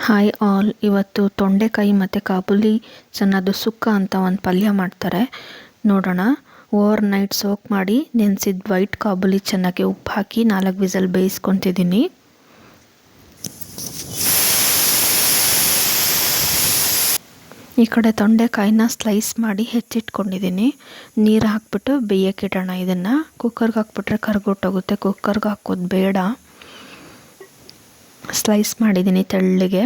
Hi all, ಇವತ್ತು ತೊಂಡೆಕಾಯಿ ಮತ್ತು ಕಾಬೂಲಿ ಚೆನ್ನದು ಸುಕ್ಕ ಅಂತ ಒಂದು ಪಲ್ಯ ಮಾಡ್ತಾರೆ ನೋಡೋಣ. ಓವರ್ ನೈಟ್ ಸೋಕ್ ಮಾಡಿ ನೆನೆಸಿದ ವೈಟ್ ಕಾಬೂಲಿ ಚೆನ್ನಾಗಿ ಉಪ್ಪು ಹಾಕಿ 4 ವಿಸಲ್ ಬೇಯಿಸ್ಕೊತಿದ್ದೀನಿ. ಈ ಕಡೆ ತೊಂಡೆಕಾಯಿನ ಸ್ಲೈಸ್ ಮಾಡಿ ಹೆಚ್ಚಿಟ್ಕೊಂಡಿದ್ದೀನಿ. ನೀರು ಹಾಕ್ಬಿಟ್ಟು ಬೇಯಕ್ಕಿಡೋಣ. ಇದನ್ನು ಕುಕ್ಕರ್ಗೆ ಹಾಕ್ಬಿಟ್ರೆ ಕರ್ಗೊಟ್ಟೋಗುತ್ತೆ, ಕುಕ್ಕರ್ಗೆ ಹಾಕೋದು ಬೇಡ. ಸ್ಲೈಸ್ ಮಾಡಿದ್ದೀನಿ ತೆಳ್ಳಗೆ.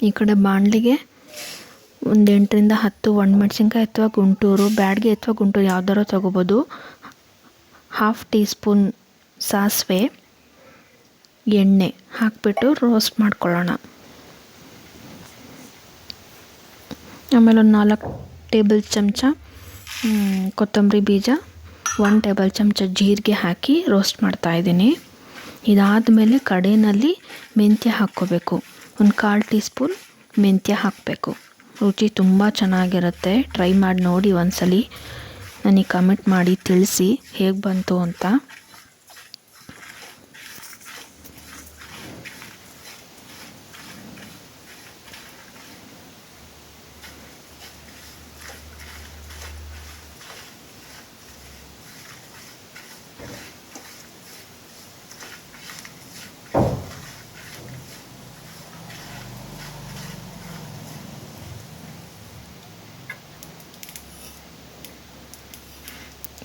ಈ ಕಡೆ ಬಾಣಲಿಗೆ ಒಂದು 8ರಿಂದ 10 ಒಣಮೆಣಸಿನ್ಕಾಯಿ ಅಥವಾ ಗುಂಟೂರು, ಬ್ಯಾಡಗಿ ಅಥವಾ ಗುಂಟೂರು ಯಾವ್ದಾರು ತೊಗೋಬೋದು. 1/2 ಟೀ ಸ್ಪೂನ್ ಸಾಸಿವೆ, ಎಣ್ಣೆ ಹಾಕಿಬಿಟ್ಟು ರೋಸ್ಟ್ ಮಾಡ್ಕೊಳ್ಳೋಣ. ಆಮೇಲೆ ಒಂದು 4 ಟೇಬಲ್ ಚಮಚ ಕೊತ್ತಂಬರಿ ಬೀಜ, 1 ಟೇಬಲ್ ಚಮಚ ಜೀರಿಗೆ ಹಾಕಿ ರೋಸ್ಟ್ ಮಾಡ್ತಾಯಿದ್ದೀನಿ. ಇದಾದಮೇಲೆ ಕಡೆಯಲ್ಲಿ ಮೆಂತ್ಯ ಹಾಕ್ಕೋಬೇಕು. ಒಂದು 1/4 ಟೀ ಸ್ಪೂನ್ ಮೆಂತ್ಯ ಹಾಕಬೇಕು. ರುಚಿ ತುಂಬ ಚೆನ್ನಾಗಿರುತ್ತೆ. ಟ್ರೈ ಮಾಡಿ ನೋಡಿ ಒಂದ್ಸಲಿ. ನನಗೆ ಕಮೆಂಟ್ ಮಾಡಿ ತಿಳಿಸಿ ಹೇಗೆ ಬಂತು ಅಂತ.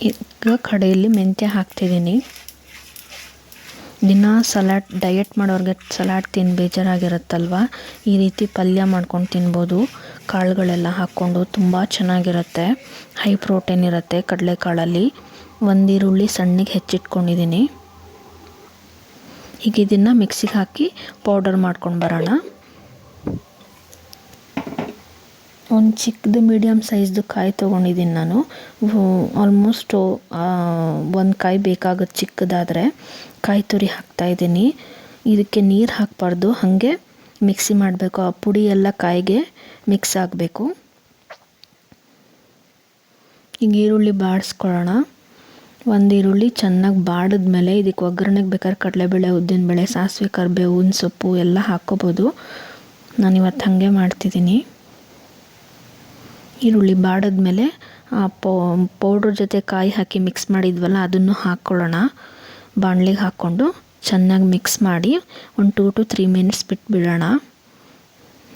ಈಗ ಕಡೆಯಲ್ಲಿ ಮೆಂತ್ಯ ಹಾಕ್ತಿದ್ದೀನಿ. ದಿನ ಸಲಾಡ್ ಡಯಟ್ ಮಾಡೋರಿಗೆ ಸಲಾಡ್ ತಿಂದು ಬೇಜಾರಾಗಿರುತ್ತಲ್ವ, ಈ ರೀತಿ ಪಲ್ಯ ಮಾಡ್ಕೊಂಡು ತಿನ್ಬೋದು. ಕಾಳುಗಳೆಲ್ಲ ಹಾಕ್ಕೊಂಡು ತುಂಬ ಚೆನ್ನಾಗಿರುತ್ತೆ. ಹೈ ಪ್ರೋಟೀನ್ ಇರುತ್ತೆ ಕಡಲೆಕಾಳಲ್ಲಿ. 1 ಈರುಳ್ಳಿ ಸಣ್ಣಗೆ ಹೆಚ್ಚಿಟ್ಕೊಂಡಿದ್ದೀನಿ. ಈಗ ಇದನ್ನು ಮಿಕ್ಸಿಗೆ ಹಾಕಿ ಪೌಡರ್ ಮಾಡ್ಕೊಂಡು ಬರೋಣ. ಒಂದು ಚಿಕ್ಕದು ಮೀಡಿಯಮ್ ಸೈಜ್ದು ಕಾಯಿ ತೊಗೊಂಡಿದ್ದೀನಿ ನಾನು. ಆಲ್ಮೋಸ್ಟ್ 1 ಕಾಯಿ ಬೇಕಾಗುತ್ತೆ ಚಿಕ್ಕದಾದರೆ. ಕಾಯಿ ತುರಿ ಹಾಕ್ತಾಯಿದ್ದೀನಿ. ಇದಕ್ಕೆ ನೀರು ಹಾಕಬಾರ್ದು, ಹಾಗೆ ಮಿಕ್ಸಿ ಮಾಡಬೇಕು. ಆ ಪುಡಿ ಎಲ್ಲ ಕಾಯಿಗೆ ಮಿಕ್ಸ್ ಆಗಬೇಕು. ಈಗ ಈರುಳ್ಳಿ ಬಾಡಿಸ್ಕೊಳ್ಳೋಣ. 1 ಈರುಳ್ಳಿ ಚೆನ್ನಾಗಿ ಬಾಡಿದ್ಮೇಲೆ ಇದಕ್ಕೆ ಒಗ್ಗರಣೆಗೆ ಬೇಕಾದ್ರೆ ಕಡಲೆಬೇಳೆ, ಉದ್ದಿನಬೇಳೆ, ಸಾಸಿವೆ, ಕರಿಬೇವಿನ ಸೊಪ್ಪು ಎಲ್ಲ ಹಾಕ್ಕೋಬೋದು. ನಾನಿವತ್ತು ಹಾಗೆ ಮಾಡ್ತಿದ್ದೀನಿ. ಈರುಳ್ಳಿ ಬಾಡಿದ್ಮೇಲೆ ಪೌಡ್ರ್ ಜೊತೆ ಕಾಯಿ ಹಾಕಿ ಮಿಕ್ಸ್ ಮಾಡಿದ್ವಲ್ಲ ಅದನ್ನು ಹಾಕ್ಕೊಳ್ಳೋಣ. ಬಾಣಲಿಗೆ ಹಾಕ್ಕೊಂಡು ಚೆನ್ನಾಗಿ ಮಿಕ್ಸ್ ಮಾಡಿ ಒಂದು 2 to 3 ಮಿನಿಟ್ಸ್ ಬಿಟ್ಬಿಡೋಣ.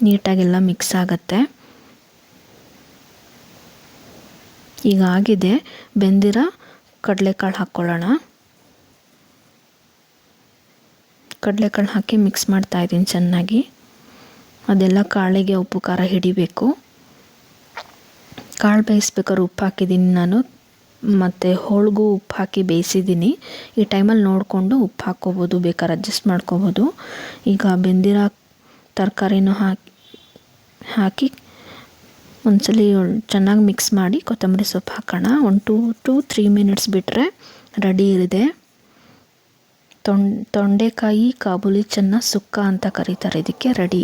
ನೀಟಾಗೆಲ್ಲ ಮಿಕ್ಸ್ ಆಗುತ್ತೆ. ಈಗ ಆಗಿದೆ. ಬೆಂದಿರೋ ಕಡಲೆಕಾಳು ಹಾಕ್ಕೊಳ್ಳೋಣ. ಕಡಲೆಕಾಳು ಹಾಕಿ ಮಿಕ್ಸ್ ಮಾಡ್ತಾಯಿದ್ದೀನಿ ಚೆನ್ನಾಗಿ. ಅದೆಲ್ಲ ಕಾಳಿಗೆ ಉಪ್ಪು ಖಾರ ಹಿಡಿಬೇಕು. ಕಾಳು ಬೇಯಿಸ್ಬೇಕಾದ್ರೆ ಉಪ್ಪು ಹಾಕಿದ್ದೀನಿ ನಾನು, ಮತ್ತು ಹೋಳಿಗೂ ಉಪ್ಪು ಹಾಕಿ ಬೇಯಿಸಿದ್ದೀನಿ. ಈ ಟೈಮಲ್ಲಿ ನೋಡಿಕೊಂಡು ಉಪ್ಪು ಹಾಕ್ಕೋಬೋದು, ಬೇಕಾದ್ರೆ ಅಡ್ಜಸ್ಟ್ ಮಾಡ್ಕೋಬೋದು. ಈಗ ಬೆಂದಿರೋ ತರಕಾರಿನೂ ಹಾಕಿ ಒಂದ್ಸಲಿ ಚೆನ್ನಾಗಿ ಮಿಕ್ಸ್ ಮಾಡಿ ಕೊತ್ತಂಬರಿ ಸೊಪ್ಪು ಹಾಕೋಣ. ಒಂದು 2 to 3 ಮಿನಿಟ್ಸ್ ಬಿಟ್ಟರೆ ರೆಡಿ ಇದೆ. ತೊಂಡೆಕಾಯಿ ಕಾಬೂಲಿ ಚೆನ್ನ ಸುಕ್ಕ ಅಂತ ಕರೀತಾರೆ ಇದಕ್ಕೆ. ರೆಡಿ.